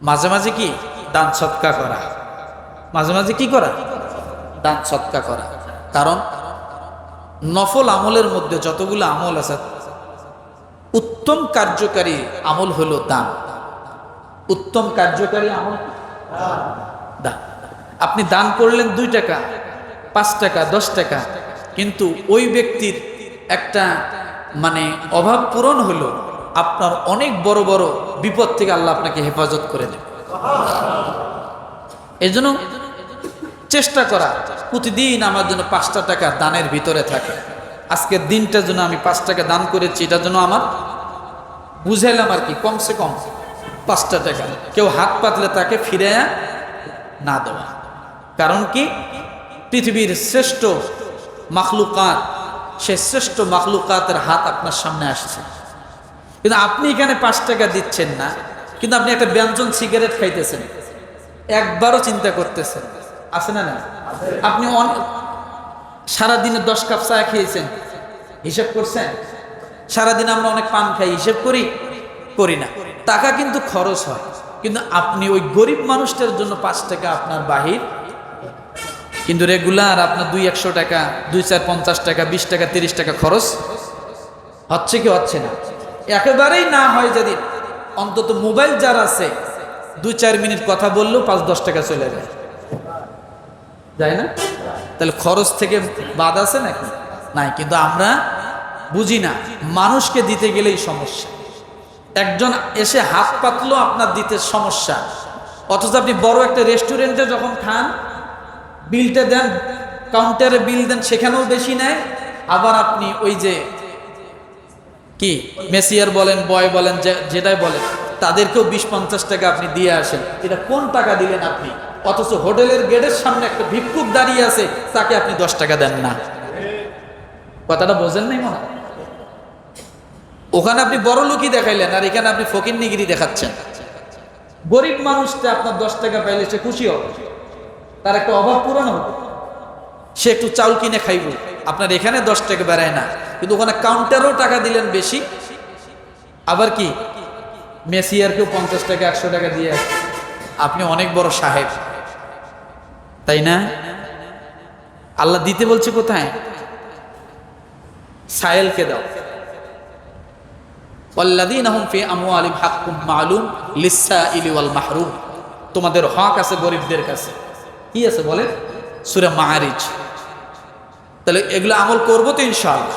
মাঝে মাঝে কি দান সৎকা করা, মাঝে মাঝে কি করা, দান সৎকা করা। কারণ নফল আমলের মধ্যে যতগুলো আমল আছে, উত্তম কার্যকারী আমল হলো দান। উত্তম কার্যকারী আমল দান। আপনি দান করলেন 2 টাকা, 5 টাকা, 10 টাকা, কিন্তু ওই ব্যক্তির একটা মানে অভাব পূরণ হলো, আপনার অনেক বড় বড় বিপদ থেকে আল্লাহ আপনাকে হেফাজত করে দেবে। এই জন্য চেষ্টা করা প্রতিদিন আমার জন্য 5টা টাকা দানের ভিতরে থাকে। আজকের দিনটার জন্য আমি 5 টাকা দান করেছি, এটার জন্য আমার বুঝাইলাম আর কি, কমসে কম 5টা টাকা। কেউ হাত পাতলে তাকে ফিরে না দেওয়া। কারণ কি, পৃথিবীর শ্রেষ্ঠ মাখলুকাত, সে শ্রেষ্ঠ মাখলুকাতের হাত আপনার সামনে আসছে, কিন্তু আপনি এখানে 5 টাকা দিচ্ছেন না, কিন্তু আপনি একটা ব্যঞ্জন সিগারেট খাইতেছেন, একবারও চিন্তা করতেছেন আছে না না? আপনি সারাদিনে 10 কাপ চা খেয়েছেন, হিসাব করছেন? সারাদিন আমরা অনেক পান খাই, হিসেব করি না। টাকা কিন্তু খরচ হয়, কিন্তু আপনি ওই গরিব মানুষটার জন্য 5 টাকা আপনার বাহির, কিন্তু রেগুলার আপনার 200-100 টাকা, 2-4-50 টাকা, 20 টাকা, 30 টাকা খরচ হচ্ছে কি হচ্ছে না? একেবারেই না হয় যদি অন্তত মোবাইল যার আছে 2-4 মিনিট কথা বললেও 5-10 টাকা চলে যায় না? তাহলে খরচ থেকে বাদ আছে নাকি? নাই। কিন্তু আমরা বুঝি না, মানুষকে দিতে গেলেই সমস্যা। একজন এসে হাত পাতলো আপনার দিতে সমস্যা, অথচ আপনি বড় একটা রেস্টুরেন্টে যখন খান, বিলটা দেন, কাউন্টারে বিল দেন, সেখানেও বেশি নেয়। আবার আপনি ওই যে কি মেসিয়ার বলেন, বয় বলেন, যেটাই বলেন, তাদেরকেও 20-50 টাকা আপনি দিয়ে আসেন। এটা কোন টাকা দিলেন আপনি? অথচ হোটেলের গেটের সামনে একটা ভিক্ষুক দাঁড়িয়ে আছে, তাকে আপনি 10 টাকা দেন না। কথাটা বোঝেন নাই মনে? ওখানে আপনি বড় লোকই দেখাইলেন, আর এখানে আপনি ফকিন্নিগিরি দেখাচ্ছেন। গরিব মানুষটা আপনার 10 টাকা পাইলে সে খুশি হবে, তার একটা অভাব পূরণ হবে, সে একটু চাউল কিনে খাইব। আপনার এখানে 10 টাকা বেড়ায় না, কিন্তু ওখানে কাউন্টারও টাকা দিলেন বেশি। আবার কি মেসিয়ারকেও 50 টাকা 100 টাকা দিয়ে আসে, আপনি অনেক বড় সাহেব, তাই না? আল্লাহ দিতে বলছে কোথায়? সায়েলকে দাও। ওয়াল্লাযীনা হুম ফি আমওয়ালিহিম হাক্কুম মা'লুম লিস-সাইলি ওয়াল মাহরুম। তোমাদের হক আছে গরিবদের কাছে। কি আছে বলেন? সূরা মাআরিজ। তাহলে এগুলো আমল করবো তো ইনশাআল্লাহ।